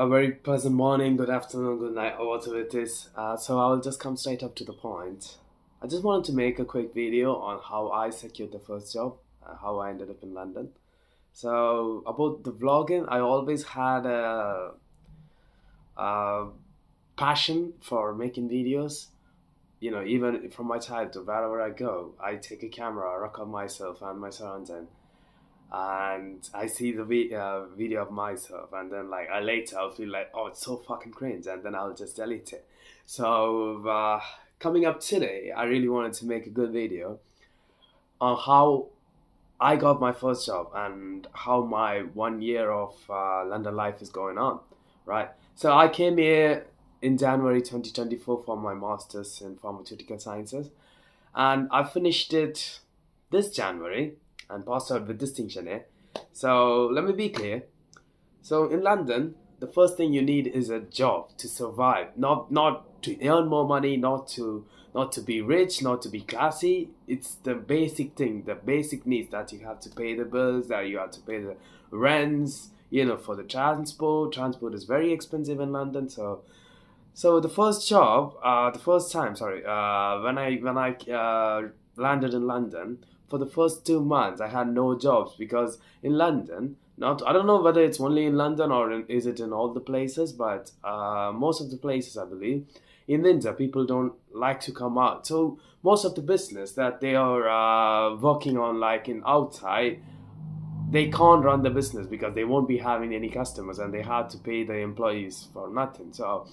A very pleasant morning, good afternoon, good night, or whatever it is. So I'll just come straight up to the point. I just wanted to make a quick video on how I secured the first job, how I ended up in London. So about the vlogging, I always had a passion for making videos. You know, even from my childhood, wherever I go, I take a camera, record myself and my surroundings, and I see the video of myself, and then like I later I'll feel like, oh, it's so fucking cringe, and then I'll just delete it. So coming up today, I really wanted to make a good video on how I got my first job and how my 1 year of London life is going on, right? So I came here in January 2024 for my master's in pharmaceutical sciences, and I finished it this January and passed out with distinction here. So let me be clear. So in London, the first thing you need is a job to survive, not to earn more money, not to be rich, not to be classy. It's the basic thing, the basic needs that you have to pay the bills, that you have to pay the rents, for the transport. Transport is very expensive in London, so the first job, the first time, sorry, when I landed in London, for the first 2 months, I had no jobs because in London, not I don't know whether it's only in London or is it in all the places, but most of the places, I believe, in winter people don't like to come out. So most of the business that they are working on, like in outside, they can't run the business because they won't be having any customers and they have to pay the employees for nothing. So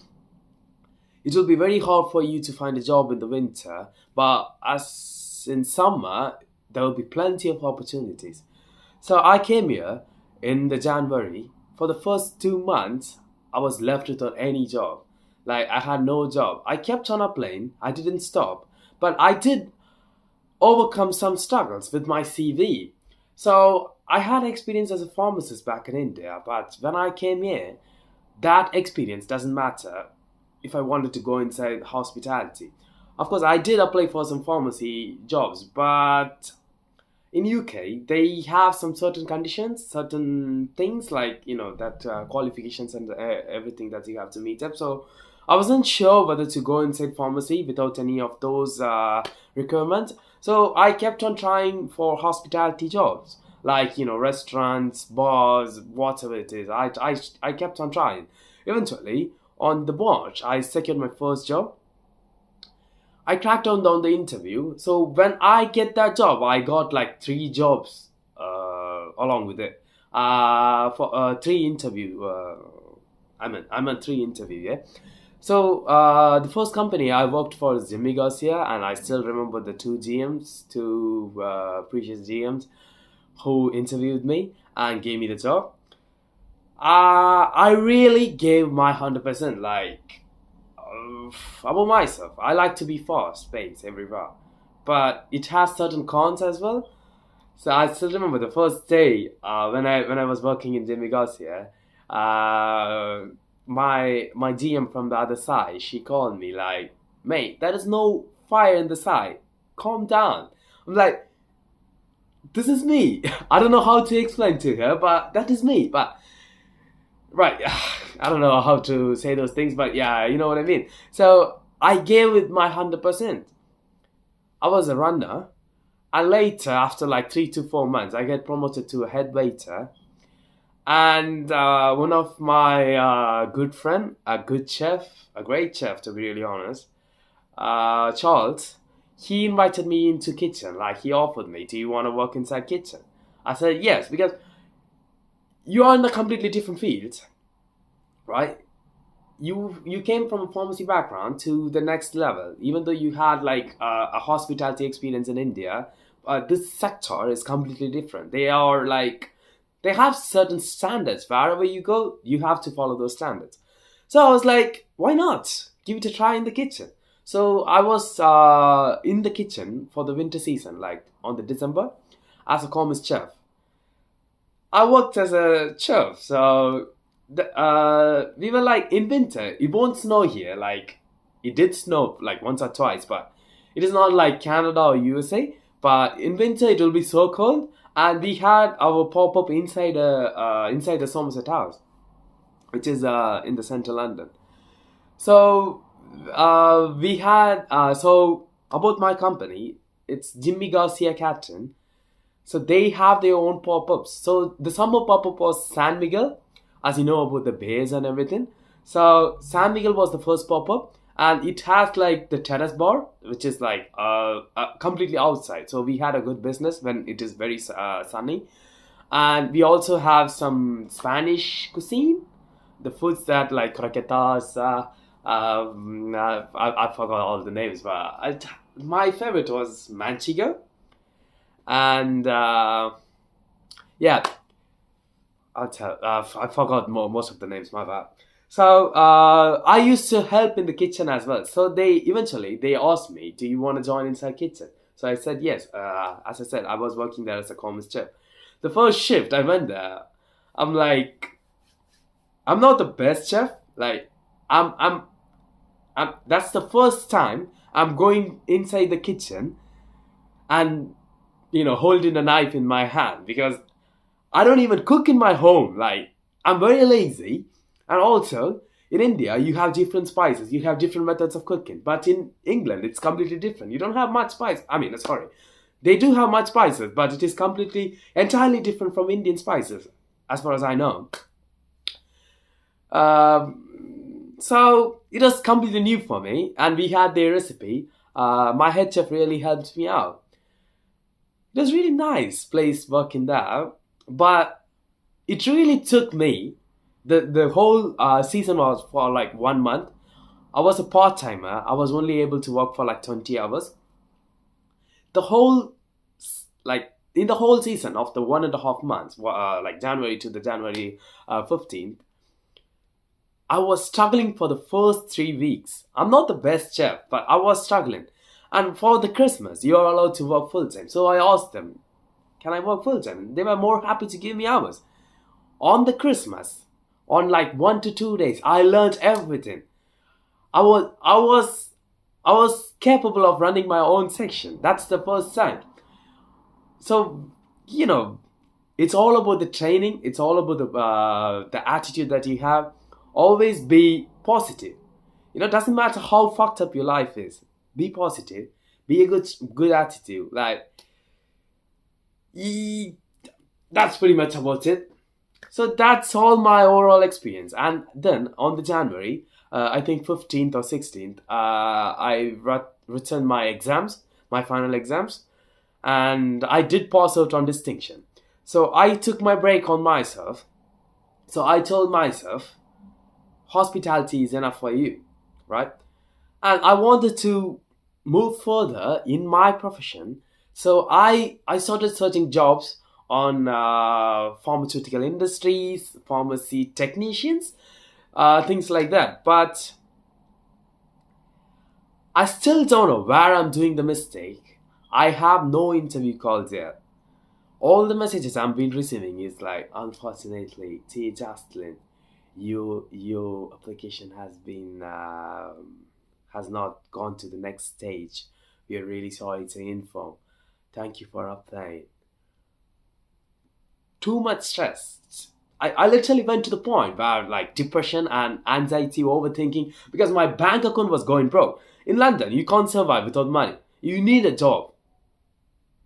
it will be very hard for you to find a job in the winter, but as in summer, there will be plenty of opportunities. So I came here in the January. For the first 2 months, I was left without any job. Like I had no job. I kept on applying. I didn't stop, but I did overcome some struggles with my CV. So I had experience as a pharmacist back in India, but when I came here, that experience doesn't matter if I wanted to go inside hospitality. Of course, I did apply for some pharmacy jobs, but in UK they have some certain conditions, certain things like that qualifications and everything that you have to meet up. So I wasn't sure whether to go inside pharmacy without any of those requirements. So I kept on trying for hospitality jobs, like restaurants, bars, whatever it is. I kept on trying. Eventually, on the March, I secured my first job. I cracked on the interview. So when I get that job, I got like three jobs along with it. For three interview. I'm a three interview. Yeah. So the first company I worked for is Jimmy Garcia, and I still remember the two previous GMs who interviewed me and gave me the job. I really gave my 100%. Like about myself, I like to be fast paced everywhere, but it has certain cons as well. So I still remember the first day when I was working in Jimmy Garcia. My GM from the other side, she called me like, "Mate, there is no fire in the side. Calm down." I'm like, "This is me." I don't know how to explain to her, but that is me. But right, I don't know how to say those things, but yeah, you know what I mean. So I gave it my 100%. I was a runner, and later, after like 3 to 4 months, I get promoted to a head waiter. And one of my good friend, a good chef, a great chef to be really honest, Charles, he invited me into kitchen. Like he offered me, "Do you want to work inside kitchen?" I said yes, because you are in a completely different field, right? You came from a pharmacy background to the next level. Even though you had like a hospitality experience in India, this sector is completely different. They have certain standards. Wherever you go, you have to follow those standards. So I was like, why not give it a try in the kitchen? So I was in the kitchen for the winter season, like on the December, as a commis chef. I worked as a chef, so we were like in winter. It won't snow here. Like it did snow like once or twice, but it is not like Canada or USA. But in winter it will be so cold, and we had our pop up inside a Somerset house. which is in the central London. So we had so about my company, it's Jimmy Garcia Catering. So they have their own pop-ups. So the summer pop-up was San Miguel, as you know about the bears and everything. So San Miguel was the first pop-up, and it has like the terrace bar, which is like completely outside. So we had a good business when it is very sunny, and we also have some Spanish cuisine, the foods that like croquetas. I forgot all the names, but my favorite was manchego, and yeah, I'll tell. I forgot most of the names. My bad. So I used to help in the kitchen as well. So they asked me, "Do you want to join inside kitchen?" So I said yes. As I said, I was working there as a commerce chef. The first shift I went there, I'm like, I'm not the best chef. Like, I'm. That's the first time I'm going inside the kitchen and holding a knife in my hand, because I don't even cook in my home. Like, I'm very lazy. And also, in India, you have different spices. You have different methods of cooking. But in England, it's completely different. You don't have much spice. I mean, sorry. They do have much spices, but it is entirely different from Indian spices, as far as I know. So it was completely new for me, and we had their recipe. My head chef really helped me out. It was really nice place working there, but it really took me. The whole season was for like 1 month. I was a part timer. I was only able to work for like 20 hours. The whole in the whole season of the 1.5 months, like January to the January 15th, I was struggling for the first 3 weeks. I'm not the best chef, but I was struggling. And for the Christmas, you're allowed to work full time. So I asked them, "Can I work full time?" They were more happy to give me hours. On the Christmas, on like 1 to 2 days, I learned everything. I was capable of running my own section. That's the first time. So it's all about the training. It's all about the attitude that you have. Always be positive. Doesn't matter how fucked up your life is. Be positive. Be a good attitude. Like, that's pretty much about it. So that's all my overall experience. And then on the January, I think 15th or 16th, I returned my exams, my final exams, and I did pass out on distinction. So I took my break on myself. So I told myself, hospitality is enough for you, right? And I wanted to move further in my profession. So I started searching jobs on pharmaceutical industries, pharmacy technicians, things like that. But I still don't know where I'm doing the mistake. I have no interview calls yet. All the messages I've been receiving is like, "Unfortunately, T. Justin, your application has not gone to the next stage. We are really sorry to inform. Thank you for applying." Too much stress. I literally went to the point where like depression and anxiety, overthinking, because my bank account was going broke. In London, you can't survive without money. You need a job.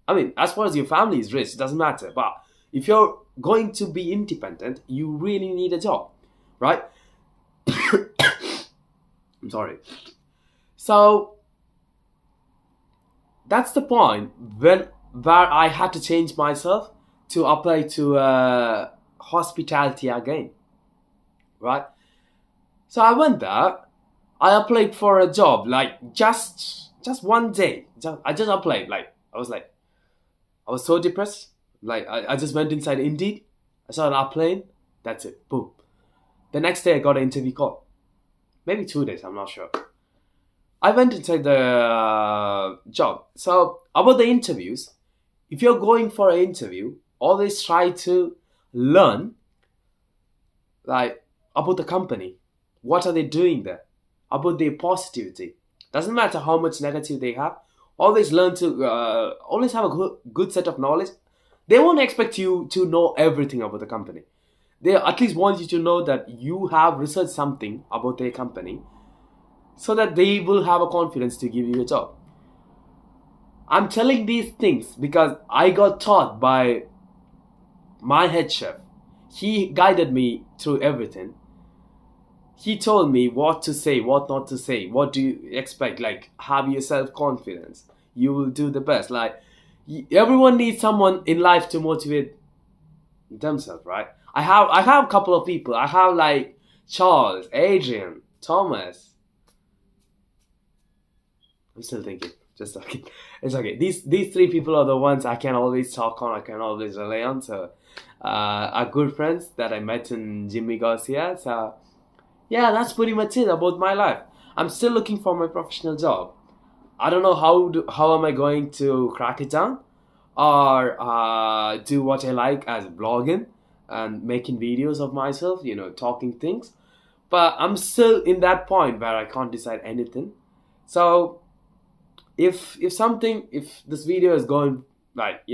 I mean, as far as your family is rich, it doesn't matter. But if you're going to be independent, you really need a job, right? I'm sorry. So that's the point where I had to change myself to apply to hospitality again, right? So I went there. I applied for a job like just one day. I just applied. Like I was so depressed. Like I just went inside Indeed. I started applying. That's it. Boom. The next day I got an interview call. Maybe 2 days. I'm not sure. I went inside the job. So about the interviews, if you're going for an interview, always try to learn like about the company. What are they doing there? About their positivity. Doesn't matter how much negative they have. Always learn to always have a good set of knowledge. They won't expect you to know everything about the company. They at least want you to know that you have researched something about their company, so that they will have a confidence to give you a job. I'm telling these things because I got taught by my head chef. He guided me through everything. He told me what to say, what not to say, what do you expect. Like, have your self confidence. You will do the best. Like, everyone needs someone in life to motivate themselves, right? I have a couple of people. I have like Charles, Adrian, Thomas. I'm still thinking. Just okay. It's okay. These three people are the ones I can always talk on. I can always rely on. So, are good friends that I met in Jimmy Garcia. So, yeah, that's pretty much it about my life. I'm still looking for my professional job. I don't know how am I going to crack it down, or do what I like as blogging and making videos of myself. Talking things. But I'm still in that point where I can't decide anything. So if this video is going, like,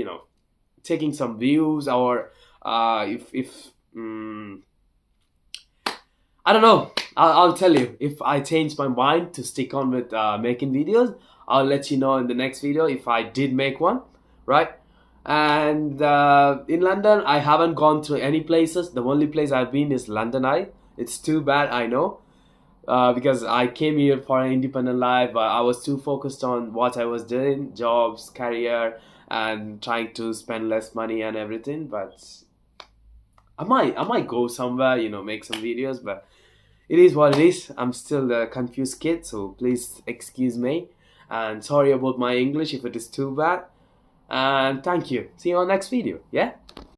taking some views, or if I don't know, I'll tell you if I change my mind to stick on with making videos. I'll let you know in the next video if I did make one, right? And in London, I haven't gone to any places. The only place I've been is London Eye. It's too bad, I know, because I came here for an independent life. But I was too focused on what I was doing, jobs, career, and trying to spend less money and everything. But I might go somewhere, make some videos. But it is what it is. I'm still a confused kid, so please excuse me. And sorry about my English if it is too bad. And thank you. See you on next video. Yeah.